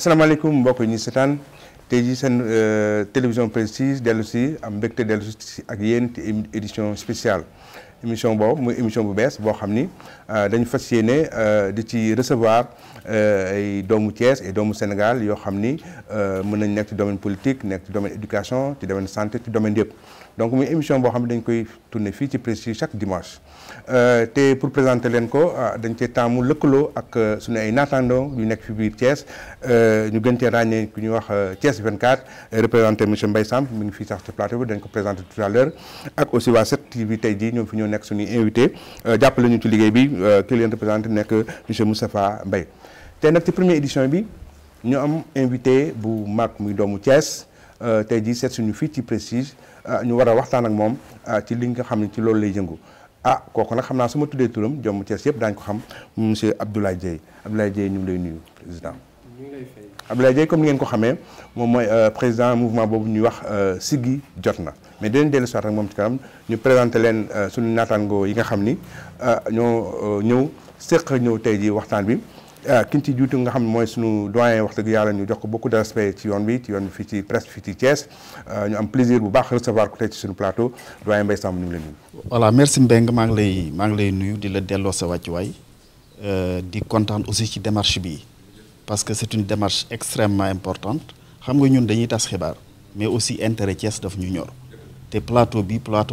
asalaamaaleykum mbokk yi ñu seetaan tey jii seen télévision Prestige dellu si am mbégte dellu si ak yéen ci édition spéciale émission boobu muy émission bu bees boo xam ni dañu fas yéene di ci recevoir ay doomu Thiès et doomu Sénégal yoo xam ni mën nañ nekk ci domaine politique nekk ci domaine éducation ci domaine santé ci domaine yëpp donc muy émission boo xam ne dañ koy tourner fii ci Prestige chaque dimanche te pour présenter leen ko dañ cee taamu lëkkaloo ak suñu ay naataandoo yu nekk fi biir Thiès ñu gën cee ràññee ku ñuy wax Thiès 24 représenté monsieur Mbaye Samb mi ngi fii sax ci plateau bi dañ ko présenté tout à l'heure ak aussi waa 7TV tey jii ñoom fi ñoo nekk suñuy invité jàppale ñu ci liggéey bi ki leen représenté nekk monsieur Moustapha Mbaye tey nag ci première édition bi ñu am invité bu mag muy doomu Thiès tey jii seet suñu fii ci Prestige ñu war a waxtaan ak moom ci li nga xam ne ci loolu lay yëngu kooku nag xam naa su ma tuddee turam doomu Thiès yëpp daañu ko xam monsieur Abdoulaye Dieye Abdoulaye Dieye ñu ngi lay nuyu président. ñu ngi lay fay. Abdoulaye Dieye comme ni ngeen ko xamee moom mooy président mouvement boobu ñuy wax Siggi jot na mais dinañ dellu si waat ak moom ci kanam ñu présenté leen suñu naataango yi nga xam ni ñoo ñëw ñëw tey jii waxtaan bi. ki ñu ci juutu nga xam ne mooy suñu doyen wax dëgg yàlla ñu jox ko beaucoup de respect ci yoon bi fii ci presse fii ci Thiès ñu am plaisir bu baax recevoir ko tey ci suñu plateau doyen Mbaye Samb ñu ngi lay nuyu. voilà merci Mbengue maa ngi lay nuyu di la delloo sa wàccuwaay di kontaan aussi ci démarche bi parce que c'est une démarche extrêmement importante xam nga ñun dañuy tas xibaar mais aussi intérêt Thiès daf ñu ñor te plateau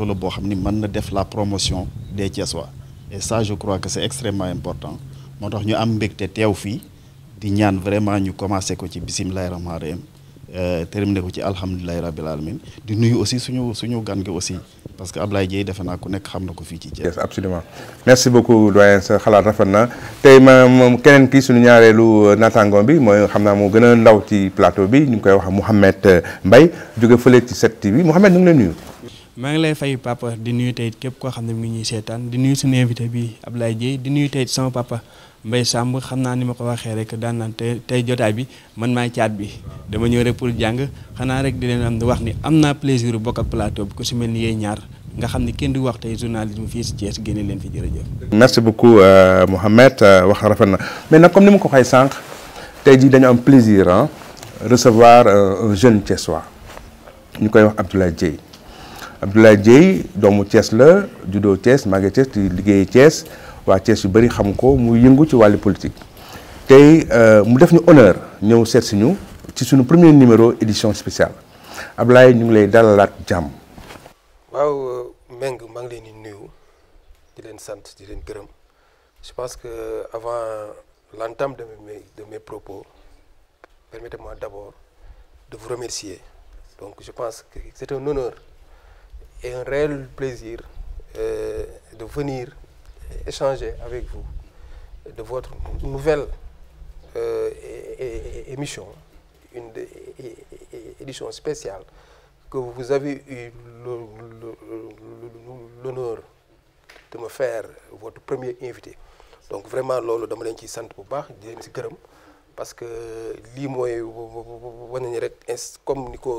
la boo xam ni mën na def la promotion des Thiessois et ça je crois que c'est extrêmement important. moo tax ñu am mbégte teew fii di ñaan vraiment ñu commencé ko ci bisimilahi rahmaani rahim terminé ko ci alhamdulilahi rabbil alamin di nuyu aussi suñu gan gi aussi parce que Ablaye Dieye defe naa ku nekk xam na ko fii ci Thiès. absolument merci beaucoup doyen sa xalaat rafet na tey moom keneen kii suñu ñaareelu naataangoom bi mooy xam naa moo gën a ndaw ci plateau bi ñu ngi koy wax Mouhamed Mbaye jóge fële ci 7TV Mouhamed ñu ngi lay nuyu. maa ngi lay fay papa di nuyu tey képp koo xam ne mi ngi ñuy seetaan di nuyu suñu invité bi Ablaye Dieye di nuyu tey sama papa Mbaye Samb xam naa ni ma ko waxee rek daan naan tey jotaay bi man maay caat bi dama ñëw rek pour jàng xanaa rek di leen am di wax ni am naa plaisir bokk ak plateau bi ku si mel ni yéen ñaar nga xam ni kenn du wax tey journalisme fii si Thiès génne leen fi jërëjëf. merci beaucoup Mouhamed wax rafet na mais nag comme ni ma ko waxee sànq tey jii dañu am plaisir recevoir un jeune Thiessois ñu koy wax Abdoulaye Dieye. Abdoulaye Dieye doomu Thiès la juddoo Thiès màggee Thiès di liggéey Thiès waa Thiès yu bëri xam ko muy yëngu ci wàllu politique tey mu def ñu honneur ñëw seet si ñu ci suñu premier numéro édition spéciale Abdoulaye ñu ngi lay dalalaat jàmm. waaw Mbengue maa ngi leen di nuyu di leen sant di leen gërëm je pense que avant l'entame de mes propos permettez-moi d'abord de vous remercier donc je pense que c'est un honneur et un réel plaisir de venir échanger avec vous de votre nouvelle émission, une édition spéciale que vous avez eu l'honneur de me faire votre premier invité. Donc vraiment loolu dama leen ci sant bu baax di leen ci gërëm parce que lii mooy wane ni rek comme ni ko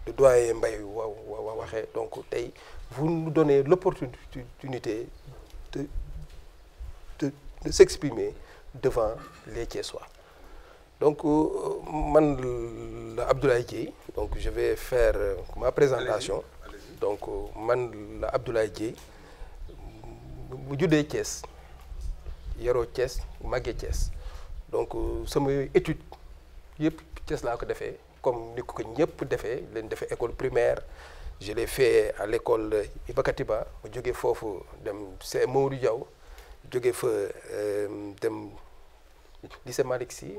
le doyen Mbaye waxee donc tey vous nous donnez l'opportunité de s'exprimer devant les Thiessois. Donc man la Abdoulaye Dieye donc je vais faire ma présentation. Allez-y. Donc man la Abdoulaye Dieye bu juddee Thiès yaroo Thiès màggee Thiès donc sama étude yëpp Thiès laa ko defee comme ni ko ñëpp defee leen defee école primaire je l'ai fait à l'école Iba Katiba ma jógee foofu dem c'est Mamadou Diaw jógee fa dem lycée Malick Sy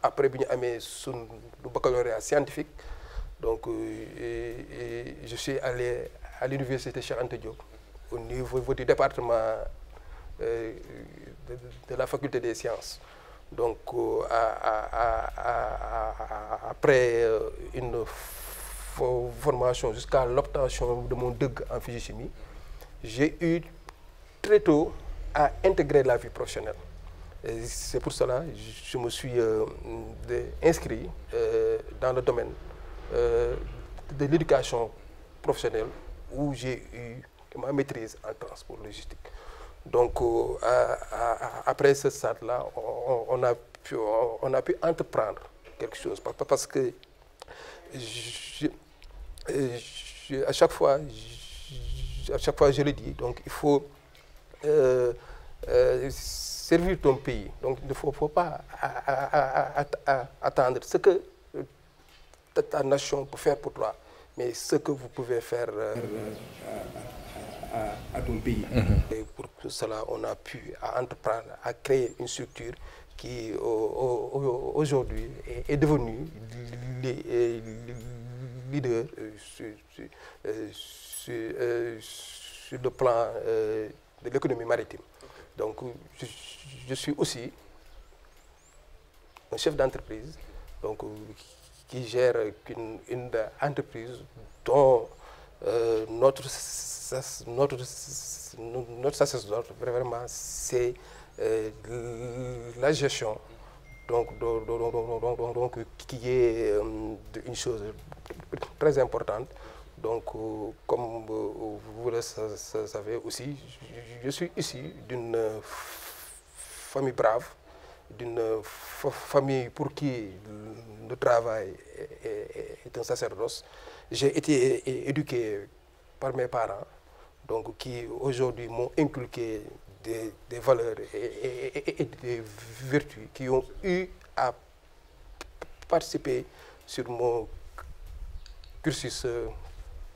après bi ñu amee sun baccalauréat scientifique donc je suis allé à l'université Cheikh Anta Diop au niveau du département de la faculté des sciences. Donc après une formation jusqu'à l'obtention de mon DEG en physique-chimie, j'ai eu très tôt à intégrer la vie professionnelle. Et c'est pour cela que je me suis inscrit dans le domaine de l'éducation professionnelle où j'ai eu ma maîtrise en transport logistique. Donc après ce stade-là, on a pu entreprendre quelque chose parce que à chaque fois je le dis, donc il faut servir ton pays. Donc il ne faut pas attendre ce que ta nation peut faire pour toi, mais ce que vous pouvez faire à ton pays. Et pour cela, on a pu entreprendre à créer une structure qui aujourd'hui est devenue leader sur le plan de l'économie maritime. Donc je suis aussi un chef d'entreprise donc qui gère une entreprise dont notre sacerdoce vraiment c'est la gestion donc qui est une chose très importante. Donc comme vous le savez aussi, je suis issu d'une famille brave, d'une famille pour qui le travail est un sacerdoce. J'ai été éduqué par mes parents, donc qui aujourd'hui m'ont inculqué des valeurs et des vertus qui ont eu à participer sur mon cursus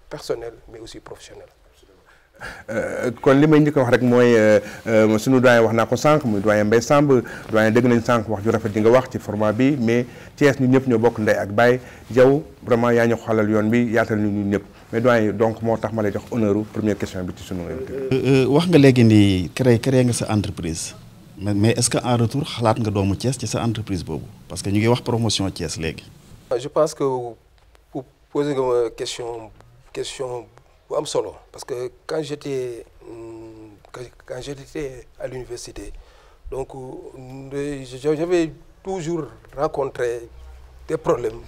personnel mais aussi professionnel. kon li may njëkk a wax rek mooy sunu doyen wax naa ko sànq muy doyen Mbaye Samb doyen dégg nañ sànq wax ju rafet ji nga wax ci format bi mais Thiès ñu ñëpp ñoo bokk ndey ak baay yow vraiment yaa ñu xalal yoon bi yaatal ñu ñun ñëpp mais doyen donc moo tax ma lay jox honneur première question bi ci sunu invité. wax nga léegi ni créé nga sa entreprise mais est-ce que en retour xalaat nga doomu Thiès ci sa entreprise boobu parce que ñu ngi wax promotion Thiès léegi. Je pense que pour poser une question bu am solo parce que quand j'étais à l'université donc j'avais toujours rencontré des problèmes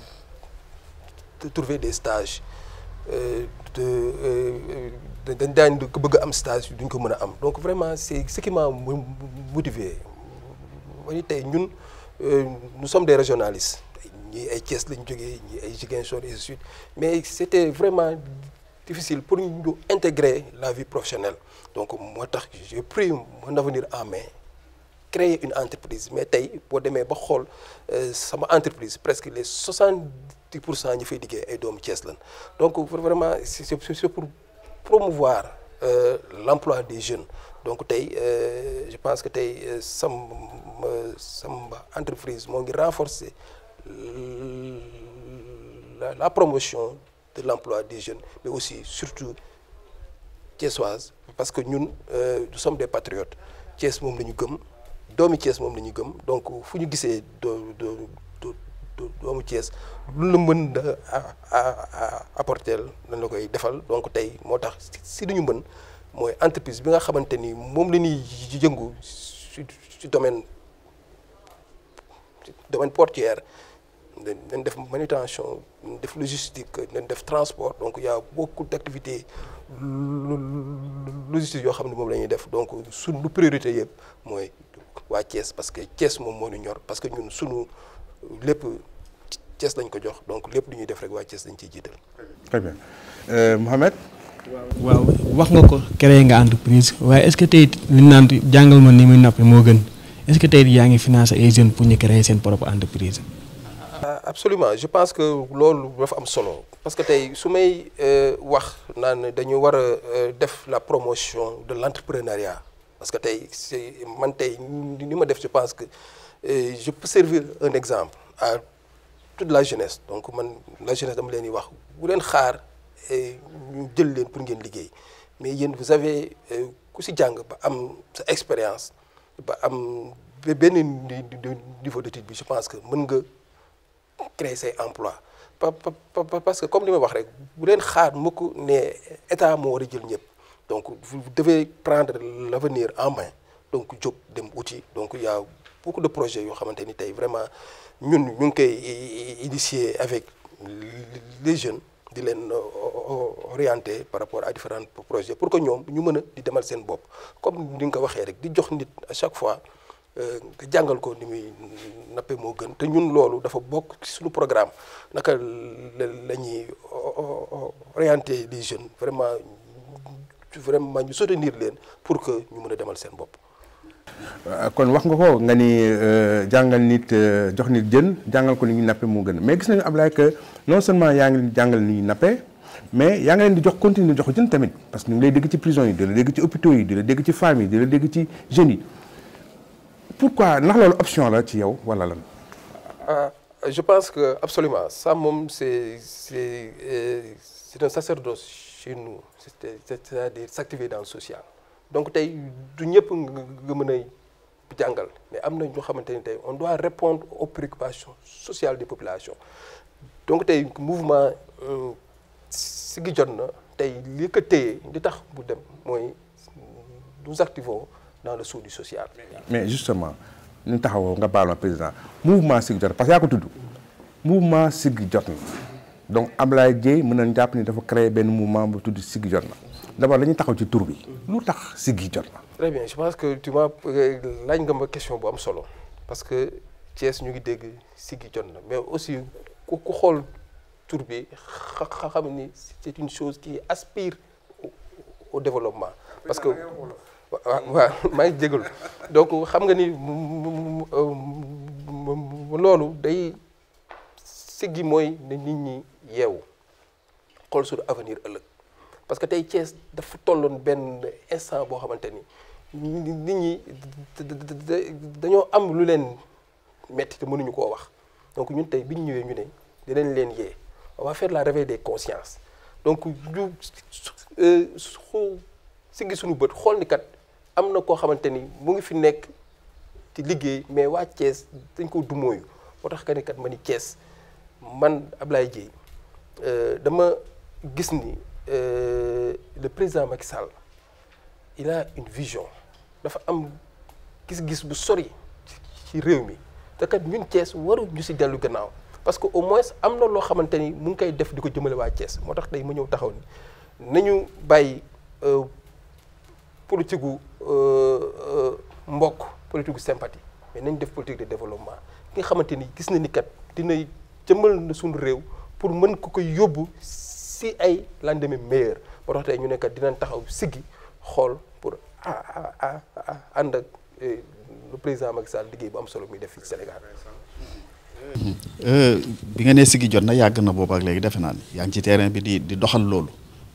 de trouver des stages dañ daan bëgg am stage duñ ko mën a am donc vraiment c'est ce qui m'a motivé ma ni tey ñun nous sommes des régionalistes ñii ay Thiès lañ jógee ñii ay Ziguinchor et ainsi de suite mais c'était vraiment difficile pour nous intégrer la vie professionnelle. Donc moi j'ai pris mon avenir en main, créer une entreprise. Mais pour demain, sama entreprise presque les 70% ñi fay liggéey ay doomu Thiès lan. Donc vraiment c'est pour promouvoir l'emploi des jeunes. Donc je pense que sama entreprise moo ngi renforcer la promotion de l'emploi des jeunes, mais aussi, surtout, thiessoises, parce que nous sommes des patriotes. Thiès moom la ñu gëm doomu Thiès moom la ñu gëm donc fu ñu gisee doomu Thiès lu la mën a apporter lañ la koy defal donc tey moo tax si duñu mën mooy entreprise bi nga xamante ni moom la ñuy yëngu ci domaine portuaire. Dañ def manutention def logistique dañ def transport donc il y a beaucoup d'activités logistiques yoo xam ne moom la ñuy def donc suñu priorité yëpp mooy waa Thiès parce que Thiès moom moo ñu ñor parce que ñun suñu lépp Thiès lañ ko jox donc lépp lu ñuy def rek waa Thiès dañ ciy jiital. Très bien Mohamed. waaw wax nga ko créé nga entreprise waaye est-ce que tey li ñu naan jàngal ma ni muy nappi moo gën est-ce que tey yaa ngi financé ay jeunes pour ñu créer seen propre entreprise. Absolument je pense que loolu dafa am solo parce que tey su may wax naan dañu war a def la promotion de l'entrepreneuriat parce que tey c'est man tey ni ma def je pense que je peux servir un exemple à toute la jeunesse donc man la jeunesse dama leen di wax bu leen xaar ñu jël leen pour ngeen liggéey mais yéen vous avez ku si jàng ba am sa expérience ba am benn niveau d'étude bi je pense que mën nga créer say emploi parce que comme li may wax rek bu leen xaar mukk ne état moo war a jël ñëpp donc vous devez prendre l'avenir en main donc jóg dem outil donc il y a beaucoup de projets yoo xamante ni tey vraiment ñun ñu ngi koy initier avec les jeunes di leen orienter par rapport à différents projets pour que ñoom ñu mën a di demal seen bopp comme ni nga ko waxee rek di jox nit à chaque fois nga jàngal ko ni muy nappe moo gën te ñun loolu dafa bokk ci suñu programme naka la ñuy orienter les jeunes vraiment ñu soutenir leen pour que ñu mën a demal seen bopp. kon wax nga ko nga ni jàngal nit jox nit jën jàngal ko ni ñuy nappe moo gën mais gis nañu Ablaye que non seulement yaa ngi leen jàngal ni ñuy nappe mais yaa ngi leen di jox continuer di jox jën tamit parce que ñu ngi lay dégg ci prison yi di la dégg ci hôpitaux yi di la dégg ci femmes yi di la dégg ci jeunes yi pourquoi ndax loolu option la ci yow wala lan. Je pense que absolument ça moom c'est un sacerdoce chez nous c'est-à-dire s'activer dans le social. donc tey du ñëpp nga mën a jàngal mais am na ñoo xamante ni tey on doit répondre aux préoccupations sociales des populations donc tey mouvement Siggi jot na tey li ko téye li tax bu dem mooy nous activons dans le sceau du social. mais justement ñu taxawoo nga baal ma président mouvement Siggi jot na parce que yaa ko tudd mouvement Siggi jot na donc Ablaye Dieye mën nañu jàpp ni dafa créer benn mouvement bu tudd Siggi jot na. d'abord dañuy taxaw ci tur bi lu tax Siggi jot na. très bien je pense que tu vois laaj nga ma question bu am solo parce que Thiès ñu ngi dégg Siggi jot na mais aussi ku xool tur bi xam ni c'est une chose qui aspire au développement. parce que waaw maa ngi jégalu donc xam nga ni loolu day Siggi mooy ne nit ñi yeewu xool sur avenir ëllëg. parce que tey Thiès dafa tolloon benn instant boo xamante ni nit ñi dañoo am lu leen metti te mënuñu koo wax donc ñun tey bi ñu ñëwee ñu ne dinañ leen yee on va faire la réveil des consciences donc ñu siggi suñu bët xool ni kat am na koo xamante ni mu ngi fi nekk ci liggéey mais waa Thiès dañ ko dumóoyu moo tax ka ni kat ma ni Thiès man Ablaye Dieye dama gis ni le président Macky Sall il a une vision dafa am gis-gis bu sori ci réew mi te kat ñun Thiès waru ñu ci dellu gannaaw parce que au moins am na loo xamante ni mu ngi koy def di ko jëmale waa Thiès moo tax tey ma ñëw taxaw ni nañu bàyyi politique gu mbokk politique gu sympathie mais nañ def politique de développement ki nga xamante ni gis na ni kat dina jëmal na suñu réew pour mën ko koy yóbbu si ay lendemain meilleur moo tax tey ñu ne kat dinañ taxaw siggi xool pour ànd ak le président Macky Sall liggéey bu am solo muy def fii Sénégal. bi nga nee Siggi jot na yàgg na boobu ak léegi defe naa ni yaa ngi ci terrain bi di doxal loolu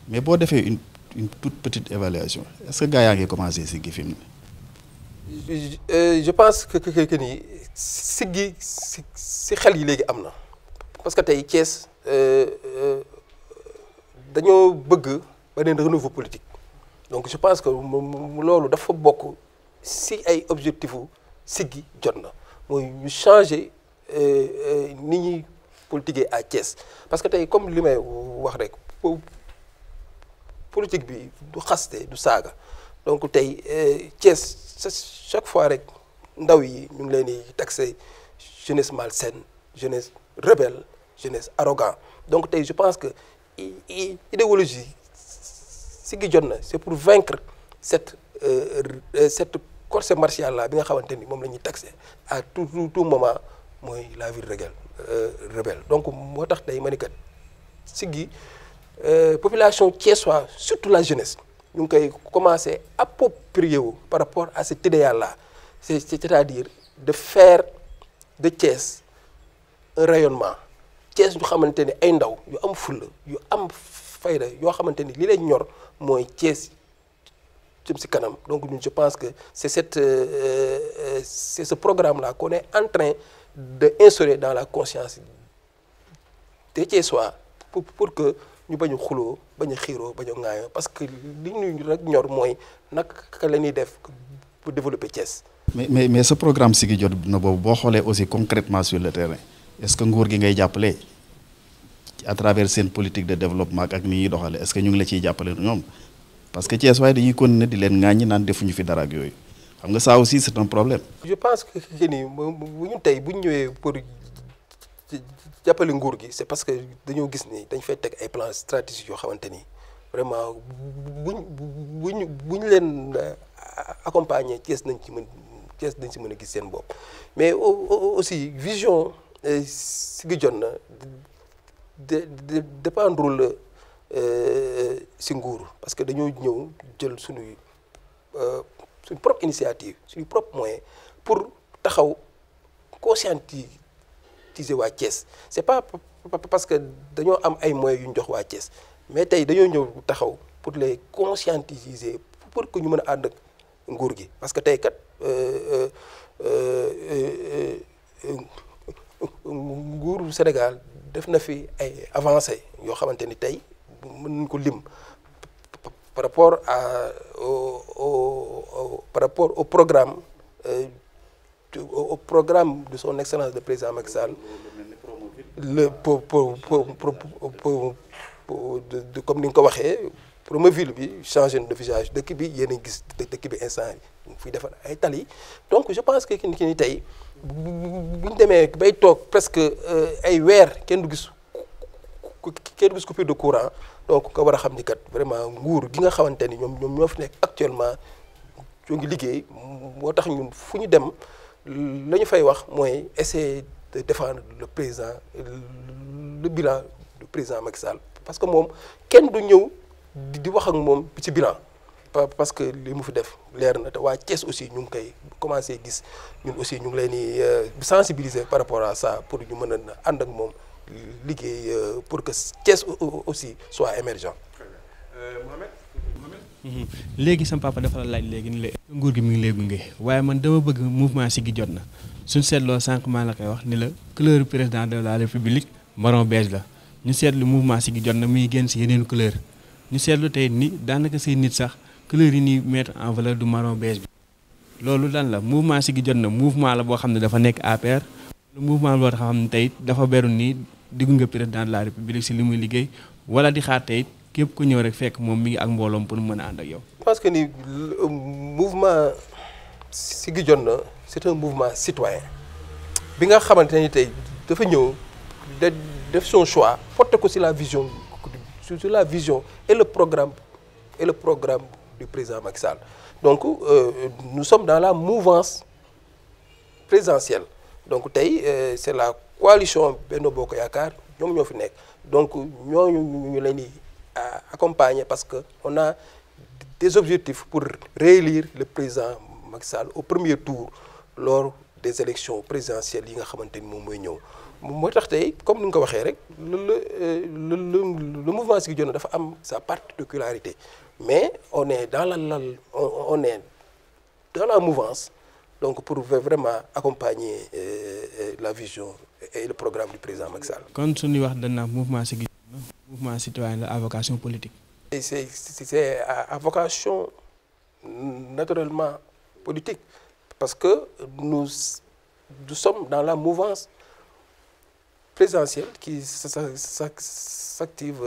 mais boo defee une toute petite évaluation est-ce que gars yaa ngi commencé siggi fi mu ne. je pense que ni siggi si xel yi léegi am na parce que tey Thiès dañoo bëgg beneen renouveau politique donc je pense que loolu dafa bokk si ay objectifs siggi jot na mooy ñu changer ni ñuy politiquer à Thiès parce que tey comme li may wax rek politique bi du xaste du saaga donc tey Thiès chaque fois rek ndaw yi ñu ngi leen di taxé jeunesse malsaine jeunesse rebelle jeunesse arrogant donc tey je pense que idéologie Siggi jot na c'est pour vaincre cette corse martiale là bi nga xamante ni moom la ñuy taxé à tout moment mooy la vie rebelle donc moo tax tey ma ni kat Siggi population thiessoise surtout la jeunesse ñu ngi koy commencer approprier wu par rapport à cet idéal là c'est-à-dire de faire de Thiès un rayonnement Thiès ñu xamante ni ay ndaw yu am fulla yu am fayda yoo xamante ni li leen ñor mooy Thiès jëm ci kanam donc ñun je pense que c'est ce programme là qu'on est en train de instaurer dans la conscience des Thiessois pour que ñu bañ a xuloo bañ a xiiroo bañ a ŋaayoo parce que li ñu rek ñor mooy naka la ñuy def pour développer Thiès. mais ce programme Siggi jot na boobu boo xoolee aussi concrètement sur le terrain est-ce que nguur gi ngay jàppale à travers seen politique de développement ak ni ñuy doxale est-ce que ñu ngi la ciy jàppale ñoom parce que Thiès waaye dañuy continuer di leen ŋaaññi naan defuñu fi dara ak yooyu xam nga ça aussi c'est un problème. je pense que ni bu ñu tey bu ñu ñëwee pour jàppale nguur gi c'est parce que dañoo gis ni dañ fay teg ay plans stratégiques yoo xamante ni vraiment buñ leen accompagner Thiès nañ ci mën a gis seen bopp. mais aussi vision Siggi Jotna dépendre la si nguur parce que dañoo ñëw jël suñu propre initiative suñu propre moyen pour taxaw conscientiser waa Thiès c'est pas parce que dañoo am ay moyens yu ñu jox waa Thiès mais tey dañoo ñëw taxaw pour les conscientiser pour que ñu mën a ànd ak nguur gi parce que tey kat nguuru Sénégal def na fi ay avancées yoo xamante ni tey mën nañu ko lim par rapport au programme de son excellence le président Macky Sall comme ni nga ko waxee Promoville bi changé de visage dëkk bi yéen a gis dëkk bi instant yi fiy defar ay tali donc je pense que ki ni tey bu ñu demee bay toog presque ay weer kenn du gis coupure de courant donc nga war a xam ni kat vraiment nguur gi nga xamante ni ñoom ñoo fi nekk actuellement ñoo ngi liggéey moo tax ñun fu ñu dem la ñu fay wax mooy essayer de défendre le bilan du président Macky Sall parce que moom kenn du ñëw di wax ak moom ci bilan parce que li mu fi def leer na te waa Thiès aussi ñu ngi koy commencé gis ñun aussi ñu ngi leen di sensibiliser par rapport à ça pour ñu mën a ànd ak moom liggéey pour que Thiès aussi soit émergent. léegi sama papa dafa la laaj léegi ni la nguur gi mi ngi lay gunge waaye man dama bëgg mouvement Siggi Jotna suñ seetloo sànq maa la koy wax ni la couleur président de la république marron beige la ñu seetlu mouvement Siggi Jotna muy génn si yeneen couleur ñu seetlu tey ni daanaka say nit sax couleur yi ñuy mettre en valeur du marron beige bi loolu lan la mouvement Siggi Jotna mouvement la boo xam ne dafa nekk APR le mouvement boo xam ne tey dafa beru nii di gunge président de la république si li muy liggéey wala di xaar tey képp ku ñëw rek fekk moom mi ngi ak mbooloom pour mën a ànd ak yow. je pense que ni mouvement Siggi Jotna c'est un mouvement citoyen bi nga xamante ni tey dafa ñëw def son choix porter ko sur la vision et le programme du président Macky Sall donc nous sommes dans la mouvance présidentielle donc tey c'est la coalition Benno Bokk Yaakaar ñoom ñoo fi nekk donc ñooñu ñu leen di accompagner parce que on a des objectifs pour réélire le président Macky Sall au premier tour lors des élections présidentielles yi nga xamante ni moom mooy ñëw moo tax tey comme ni nga ko waxee rek le mouvement Siggi Jotna dafa am sa particularité mais on est dans la mouvance donc pour vraiment accompagner la vision et le programme du président Macky Sall. kon suñuy wax dañ naan mouvement Siggi Jotna mouvement citoyen la à vocation politique. c'est à vocation naturellement politique parce que nous sommes dans la mouvance présidentielle qui s'active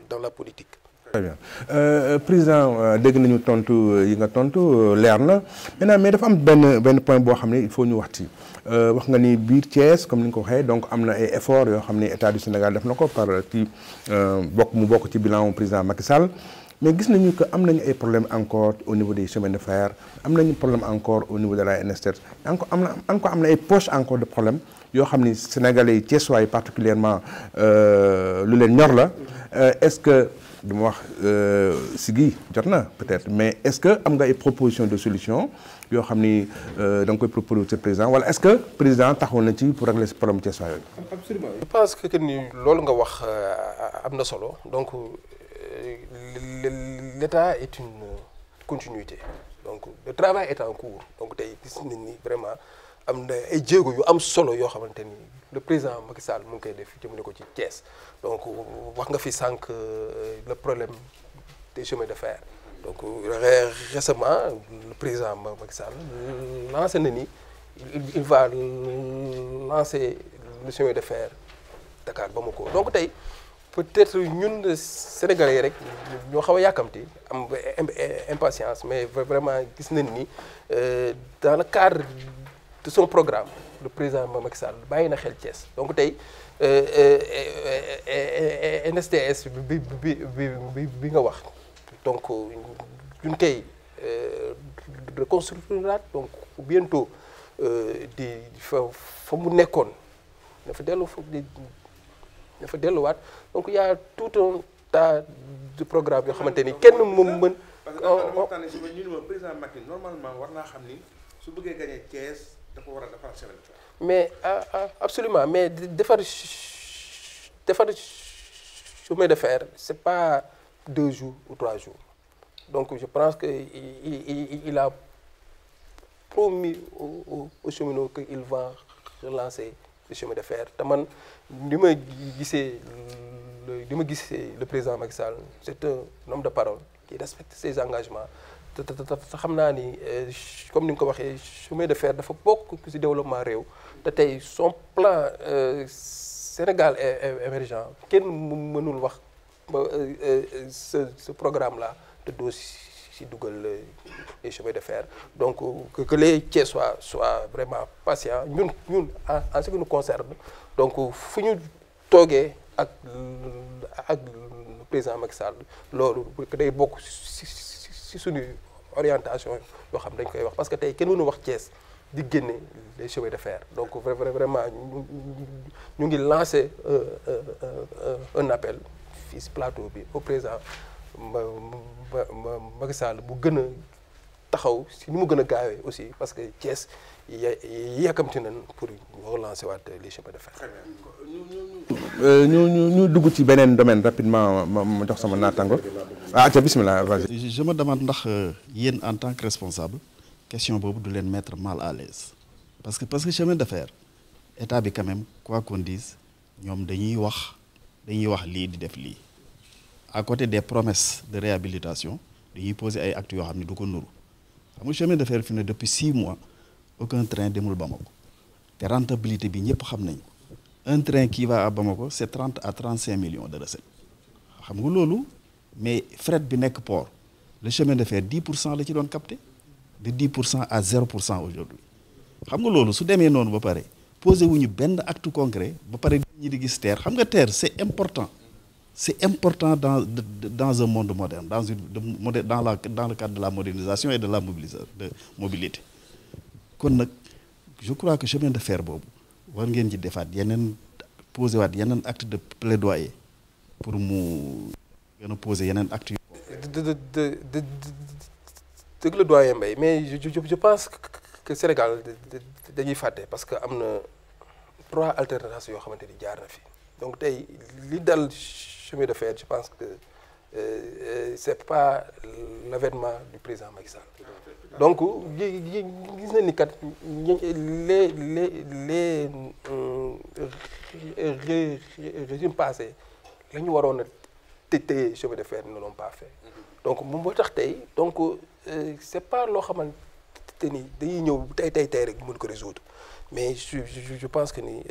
dans la politique. Très bien président dégg nañu tontu yi nga tontu leer na maintenant mais dafa am benn point boo xam ne il faut ñu wax ci wax nga ni biir Thiès comme ni nga ko waxee donc am na ay efforts yoo xam ne état du Sénégal def na ko par ci bokk ci bilan président Macky Sall mais gis nañu que am nañu ay problèmes encore au niveau des chemins de fer am nañu problème encore au niveau de la NST encore am na ay poches encore de problème yoo xam ni sénégalais yi Thiessois yi particulièrement lu leen ñor la est-ce que dama wax Siggi Jotna peut-être mais est-ce que am nga ay propositions de solution yoo xam ni da nga koy proposer président wala est-ce que président taxaw na ci pour régler ce problème Thiessois yooyu. Absolument je pense que ni loolu nga wax am na solo donc l'État est une continuité donc le travail est en cours donc tey gis nañ ni vraiment am na ay jéego yu am solo yoo xamante ni le président Macky Sall mu ngi koy def jëmale ko ci Thiès donc wax nga fi sànq le problème des chemins de fer donc récemment le président Macky Sall lancé na ni il va lancer le chemin de fer Dakar Bamako donc tey peut-être ñun Sénégalais yi rek ñoo xaw a yàkkamti am impatience mais vraiment gis nañ ni dans le cadre de son programme le président Macky Sall bàyyi na xel Thiès donc tey NSTS bi nga wax donc ñun kay reconstruire donc bientôt di fa mu nekkoon dafa delluwaat donc il y a tout un tas de programme yoo xamante ni kenn moom mën. parce que waxtaan si ñu ne président Macky normalement war naa xam ni su bëggee gagner Thiès dafa war a defar chemin de fer. mais absolument mais defar chemin de fer c'est pas 2 jours ou 3 jours donc je pense que il a promis aux cheminots qu'il va relancer le chemin de fer te man li ma gisee le président Macky Sall c'est un homme de parole qui respecte ses engagements te xam naa ni comme ni nga ko waxee chemin de fer dafa bokk ci développement réew te tey son plan Sénégal émergent kenn mënul wax ce programme là te doo si dugal les chemins de fer donc que les Thiessois soient vraiment patients ñun en ce qui nous concerne donc fu ñu toogee ak le président Macky Sall loolu day bokk si suñu orientation yoo xam dañ koy wax parce que tey kenn mënu wax Thiès di génne les chemins de fer donc vraiment ñu ngi lancer un appel fii si plateau bi au président Macky Sall bu gën a taxaw si ni mu gën a gaawee aussi parce que Thiès yàkkamti nañ pour relancer waat les chemins de fer. ñu dugg ci beneen domaine rapidement ma jox sama naataango. ca bismillah vas-y. je me demande ndax yéen en tant que responsable question boobu du leen mettre mal à l'aise parce que chemin de fer état bi quand même quoi qu'on dise ñoom dañuy wax lii di def lii à côté des promesses de réhabilitation dañuy poser ay actes yoo xam ne du ko nuru xam nga chemin de fer fi ne depuis 6 mois aucun train demul Bamako te rentabilité bi ñëpp xam nañ un train qui va à Bamako c'est 30 à 35 millions de recettes xam nga loolu mais fret bi nekk port le chemin de fer 10% la ci doon capté de 10% à 0% aujourd'hui xam nga loolu su demee noonu ba pare posé wuñu benn acte concret ba pare ñi di gis terre xam nga terre c'est important dans un monde moderne dans le cadre de la modernisation et de la mobilité kon nag je crois que chemin de fer boobu war ngeen ci defaat yeneen posé waat yeneen acte de plaidoyer pour mu gën a poser yeneen actes dëgg la doyen Mbaye mais je pense que Sénégal dañuy fàtte parce que am na 3 alternatives yoo xamante ni jaar na fi donc tey li dal chemin de fer je pense que c'est pas l'avènement du président Macky Sall donc gis na ni kat les régimes passés la ñu waroon a téye chemin de fer ne l'ont pas fait donc moom moo tax tey donc c'est pas loo xamante ni dañuy ñëw tey rek mën ko résoudre mais je pense que ni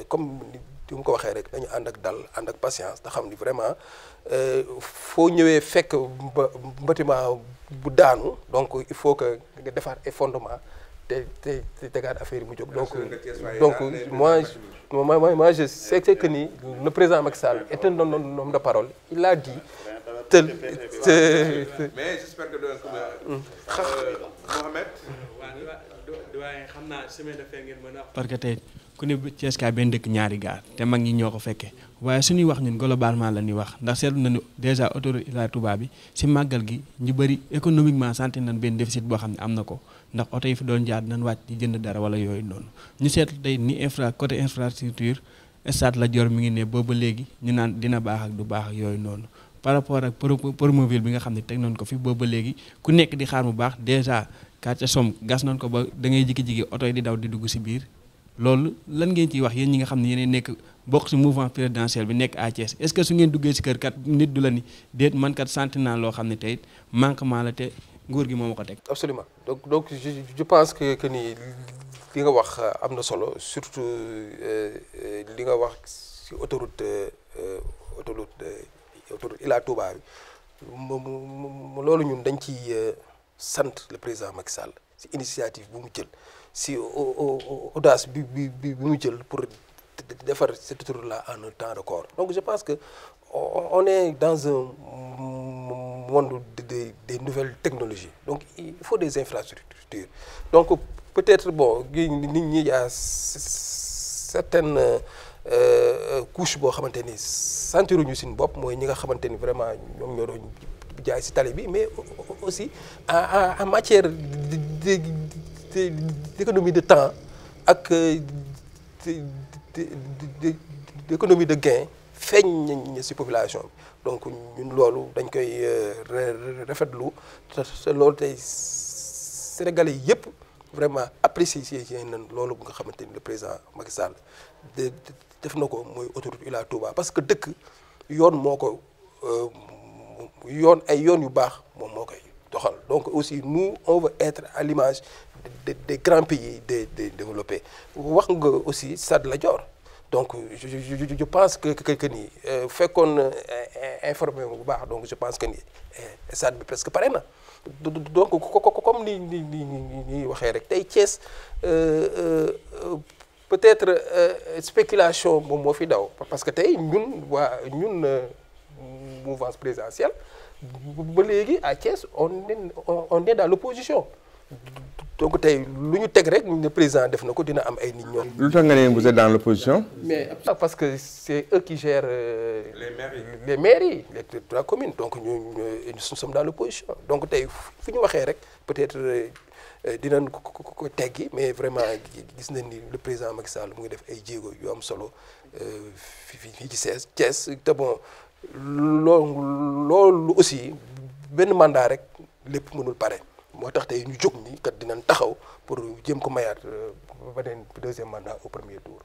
comme ni mu ko waxee rek dañu ànd ak dal ànd ak patience te xam ni vraiment foo ñëwee fekk bâtiment bu daanu donc il faut que nga defaat ay fondement te tegaat affaire yi mu jóg donc moi je sais que ni le président Macky Sall est un homme de parole il a dit mais j'espère que Mohamed waaye xam naa chemin de fer ngeen mën a wax parce que tey ku ne Thiès kaay benn dëkk ñaari gaar te mag ñi ñoo ko fekkee waaye suñuy wax ñun globalement la ñuy wax ndax seetlu nañu déjà autoroute Ila Touba bi si màggal gi ñu bëri économiquement santé nañ benn déficit boo xam ne am na ko ndax oto yi fi doon jaar nañ wàcc di jënd dara wala yooyu noonu ñu seetlu tey ni côté infrastructure stade Lat Dior mi ngi ne booba léegi ñu naan dina baax ak du baax ak yooyu noonu par rapport ak Promoville bi nga xam ne teg nañ ko fi booba léegi ku nekk di xaar mu baax déjà quartier Somme gas nañ ko ba da ngay jikki-jikki oto yi di daw di dugg si biir loolu lan ngeen ciy wax yéen ñi nga xam ne yéen nekk bokk si mouvement présidentiel bi nekk à Thiès est-ce que su ngeen duggee si kër kat nit du la ni déet man kat sant naa loo xam ne tey manquement la te nguur gi moo ma ko teg. absolument donc je pense que ni li nga wax am na solo surtout li nga wax si autoroute Ila Touba bi loolu ñun dañ ci sant le président Macky Sall ci initiative bu mu jël si audace bi mu jël pour defar cette tour-là en un temps record. Donc je pense que on est dans un monde des nouvelles technologies. Donc il faut des infrastructures. Donc peut-être bon il y a certaines couches boo xamante ni sentiruñu suñu bopp mooy ñi nga xamante ni vraiment ñoom ñoo doon jaay si tali bi, mais aussi en matière d'économie de temps ak d'économie de gain feeñ nañ ci population bi. Donc ñun loolu dañ koy rafetlu te loolu tey Sénégalais yëpp vraiment apprécié nañ loolu nga xamante ni le président Macky Sall def na ko mooy autoroute Ila Touba, parce que dëkk yoon moo ko yoon ay yoon yu baax moom moo koy doxal. Donc aussi nous on veut être à l'image des grands pays développés. wax nga aussi Stade Lat Dior, donc je pense que ni fekkoon informé bu baax, donc je pense que ni stade bi presque pare na. Donc comme ni waxee rek tey Thiès peut-être spéculation moom moo fi daw, parce que tey ñun mouvance présidentielle ba léegi à Thiès on est dans l'opposition. Donc tey lu ñu teg rek le président def na ko dina am ay nit ñoom. lu tax nga ne vous êtes dans l'opposition? Mais parce que c'est eux qui gèrent les mairies, les 3 communes. Donc nous sommes dans l'opposition. Donc tey fu ñu waxee rek peut-être dinañ ko teggi, mais vraiment gis nañ ni le président Macky Sall mu ngi def ay jéego yu am solo fii ci Thiès te bon loolu aussi benn mandat rek lépp mënul pare. moo tax tey ñu jóg ni kat dinañ taxaw pour jéem ko mayaat beneen 2e mandat au premier tour.